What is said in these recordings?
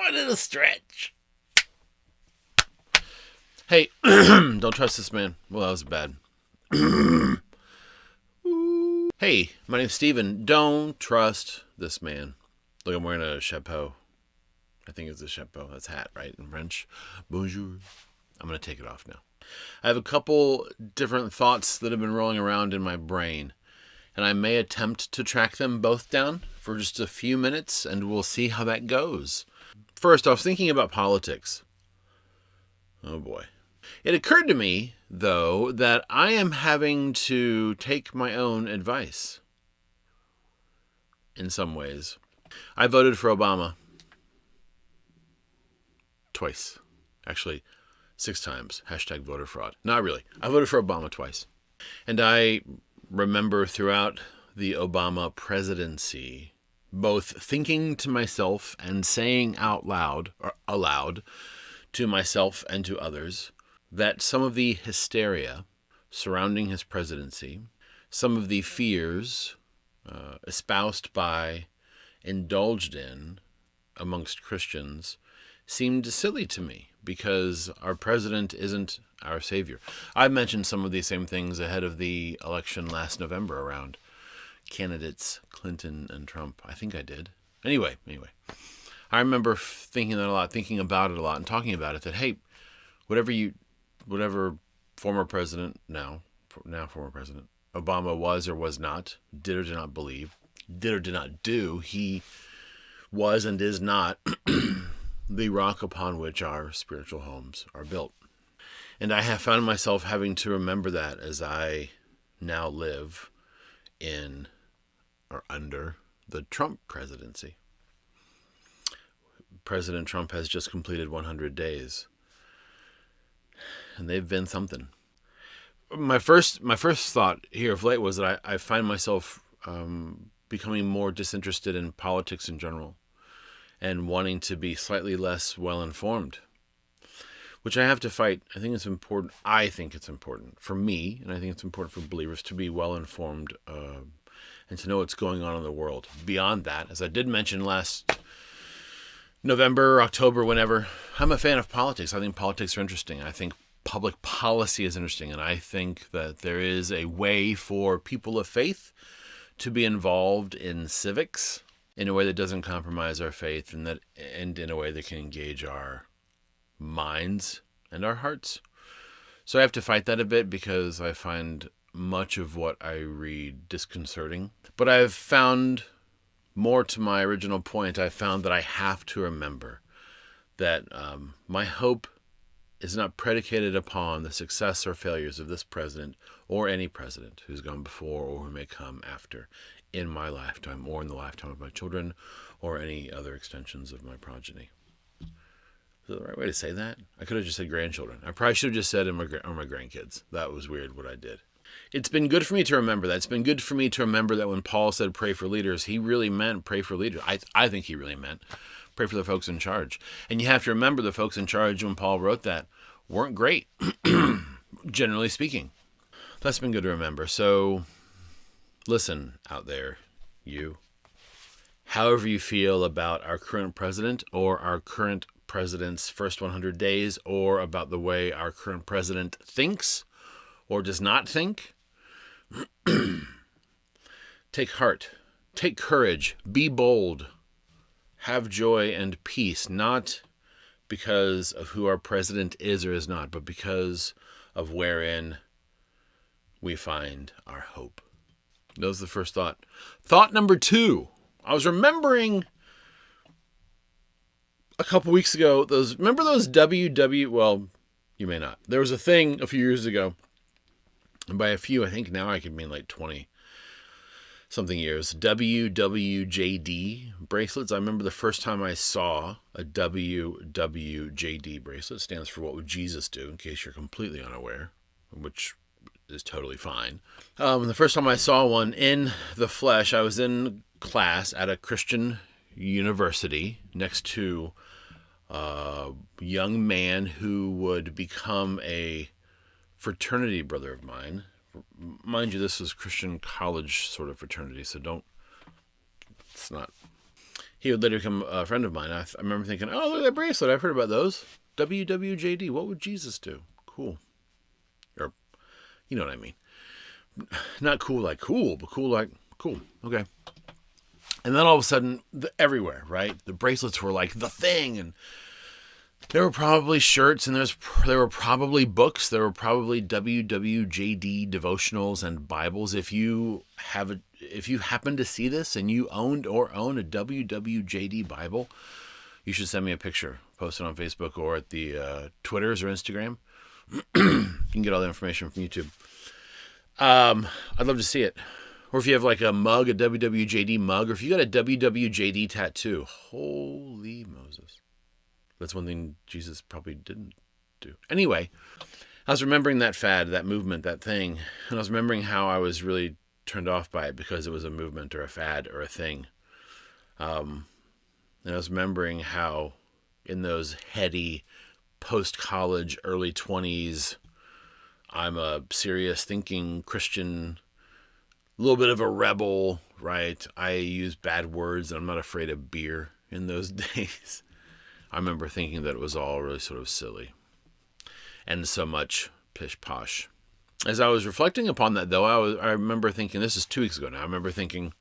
going in a stretch. Hey, don't trust this man. Well, that was bad. Hey, my name's Steven. Don't trust this man. Look, I'm wearing a chapeau. I think it's a chapeau. That's hat, right? In French. Bonjour. I'm going to take it off now. I have a couple different thoughts that have been rolling around in my brain, and I may attempt to track them both down for just a few minutes, and we'll see how that goes. First, I was thinking about politics. Oh boy. It occurred to me, though, that I am having to take my own advice. In some ways. I voted for Obama. Twice. Actually, 6 times. Hashtag voter fraud. Not really. I voted for Obama twice. And I remember throughout the Obama presidency both thinking to myself and saying out loud, or aloud, to myself and to others, that some of the hysteria surrounding his presidency, some of the fears espoused by, indulged in amongst Christians, seemed silly to me because our president isn't our savior. I mentioned some of these same things ahead of the election last November around candidates Clinton and Trump. I think I did. Anyway. I remember thinking that a lot, thinking about it a lot, and talking about it, that, hey, whatever former president, now former president, Obama was or was not, did or did not believe, did or did not do, he was and is not the rock upon which our spiritual homes are built. And I have found myself having to remember that as I now live in or under the Trump presidency. President Trump has just completed 100 days. And they've been something. My first thought here of late was that I find myself becoming more disinterested in politics in general and wanting to be slightly less well-informed, which I have to fight. I think it's important for me, and I think it's important for believers to be well-informed and to know what's going on in the world. Beyond that, as I did mention last November, October, whenever, I'm a fan of politics. I think politics are interesting. I think public policy is interesting, and I think that there is a way for people of faith to be involved in civics in a way that doesn't compromise our faith, and in a way that can engage our minds and our hearts. So I have to fight that a bit because I find much of what I read disconcerting. But I've found, more to my original point, I found that I have to remember that my hope is not predicated upon the success or failures of this president or any president who's gone before or who may come after in my lifetime or in the lifetime of my children or any other extensions of my progeny. Is that the right way to say that? I could have just said grandchildren. I probably should have just said my grandkids. That was weird what I did. It's been good for me to remember that. It's been good for me to remember that when Paul said pray for leaders, he really meant pray for leaders. I think he really meant pray for the folks in charge. And you have to remember the folks in charge when Paul wrote that weren't great, generally speaking. That's been good to remember. So listen out there, you. However you feel about our current president or our current president's first 100 days or about the way our current president thinks or does not think, take heart, take courage, be bold, have joy and peace, not because of who our president is or is not, but because of wherein we find our hope. That was the first thought. Thought number 2. I was remembering a couple weeks ago, remember those well, you may not. There was a thing a few years ago, and by a few, I think now I could mean like 20 something years, WWJD bracelets. I remember the first time I saw a WWJD bracelet. Stands for What Would Jesus Do, in case you're completely unaware, which is totally fine. The first time I saw one in the flesh, I was in class at a Christian university next to a young man who would become a fraternity brother of mine. Mind you, this was Christian college sort of fraternity, so it's not. he would later become a friend of mine. I remember thinking, oh, look at that bracelet. I've heard about those. WWJD. What would Jesus do? Cool. Or, you know what I mean. Not cool like cool, but cool like cool. Okay. And then all of a sudden, everywhere, right? The bracelets were like the thing. And there were probably shirts, and there were probably books. There were probably WWJD devotionals and Bibles. If you happen to see this and you owned or own a WWJD Bible, you should send me a picture. Post it on Facebook or at the Twitters or Instagram. You can get all the information from YouTube. I'd love to see it. Or if you have like a mug, a WWJD mug, or if you got a WWJD tattoo, holy Moses. That's one thing Jesus probably didn't do. Anyway, I was remembering that fad, that movement, that thing, and I was remembering how I was really turned off by it because it was a movement or a fad or a thing. And I was remembering how in those heady post-college, early 20s, I'm a serious thinking Christian, a little bit of a rebel, right? I use bad words and I'm not afraid of beer in those days. I remember thinking that it was all really sort of silly and so much pish posh. As I was reflecting upon that, though, I remember thinking, this is 2 weeks ago now, I remember thinking,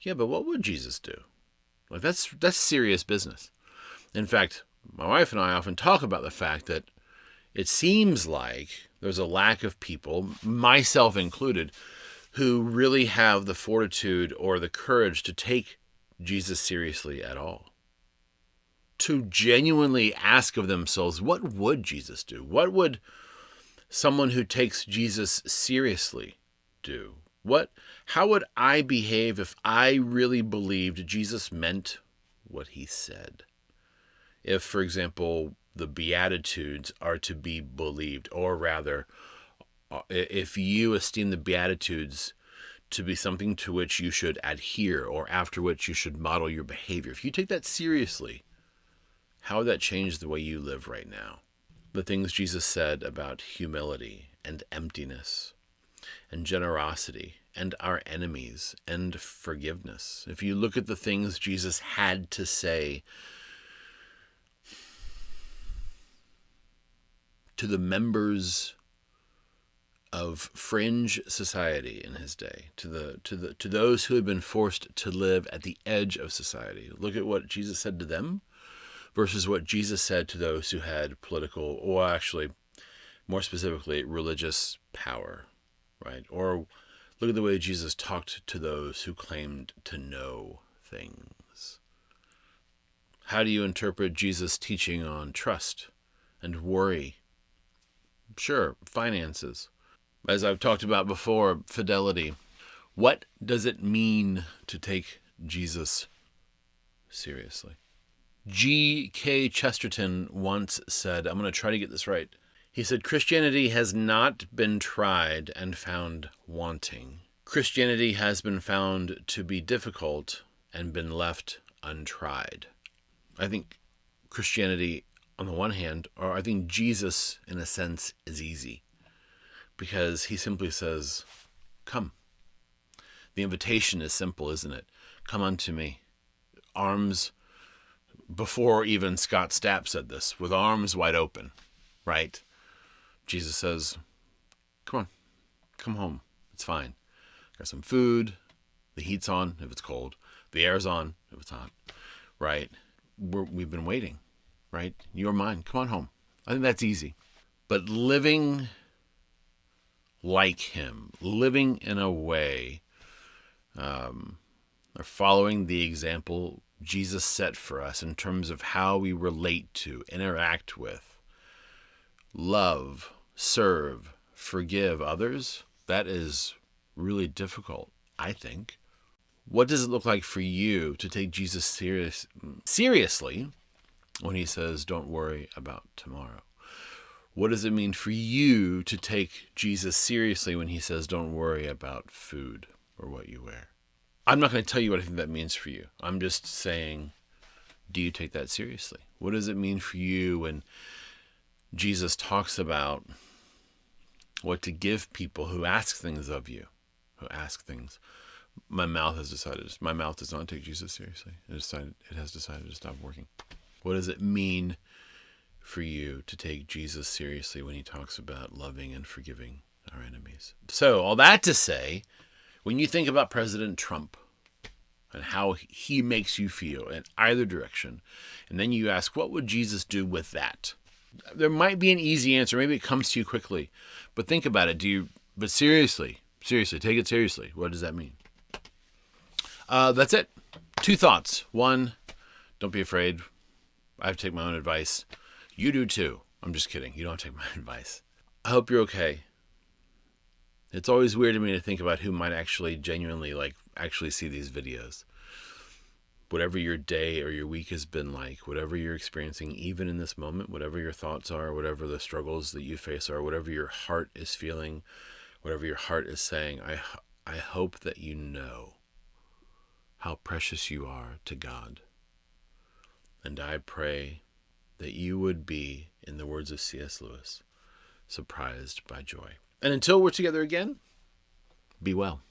yeah, but what would Jesus do? Like that's serious business. In fact, my wife and I often talk about the fact that it seems like there's a lack of people, myself included, who really have the fortitude or the courage to take Jesus seriously at all. To genuinely ask of themselves, what would Jesus do? What would someone who takes Jesus seriously do? How would I behave if I really believed Jesus meant what he said? If, for example, the Beatitudes are to be believed, or rather, if you esteem the Beatitudes to be something to which you should adhere or after which you should model your behavior, if you take that seriously, how would that change the way you live right now? The things Jesus said about humility and emptiness and generosity and our enemies and forgiveness. If you look at the things Jesus had to say to the members of fringe society in his day, to those who had been forced to live at the edge of society. Look at what Jesus said to them versus what Jesus said to those who had political, or actually, more specifically, religious power, right? Or look at the way Jesus talked to those who claimed to know things. How do you interpret Jesus' teaching on trust and worry? Sure, finances. As I've talked about before, fidelity. What does it mean to take Jesus seriously? G.K. Chesterton once said, I'm going to try to get this right. He said, Christianity has not been tried and found wanting. Christianity has been found to be difficult and been left untried. I think Christianity, on the one hand, or I think Jesus, in a sense, is easy. Because he simply says, come. The invitation is simple, isn't it? Come unto me. Arms, before even Scott Stapp said this, with arms wide open, right? Jesus says, come on, come home. It's fine. Got some food. The heat's on if it's cold. The air's on if it's hot, right? We've been waiting, right? You're mine. Come on home. I think that's easy. But living like him, living in a way, or following the example Jesus set for us in terms of how we relate to, interact with, love, serve, forgive others, that is really difficult, I think. What does it look like for you to take Jesus seriously when he says, don't worry about tomorrow? What does it mean for you to take Jesus seriously when he says, don't worry about food or what you wear? I'm not going to tell you what I think that means for you. I'm just saying, do you take that seriously? What does it mean for you when Jesus talks about what to give people who ask things of you, who ask things? My mouth has decided. My mouth does not take Jesus seriously. It has decided to stop working. What does it mean for you to take Jesus seriously when he talks about loving and forgiving our enemies? So, all that to say, when you think about President Trump and how he makes you feel in either direction, and then you ask, what would Jesus do with that? There might be an easy answer. Maybe it comes to you quickly. But think about it. But seriously, take it seriously. What does that mean? That's it. 2 thoughts. 1, don't be afraid. I have to take my own advice. You do too. I'm just kidding. You don't take my advice. I hope you're okay. It's always weird to me to think about who might actually genuinely actually see these videos. Whatever your day or your week has been like, whatever you're experiencing, even in this moment, whatever your thoughts are, whatever the struggles that you face are, whatever your heart is feeling, whatever your heart is saying, I hope that you know how precious you are to God. And I pray that you would be, in the words of C.S. Lewis, surprised by joy. And until we're together again, be well.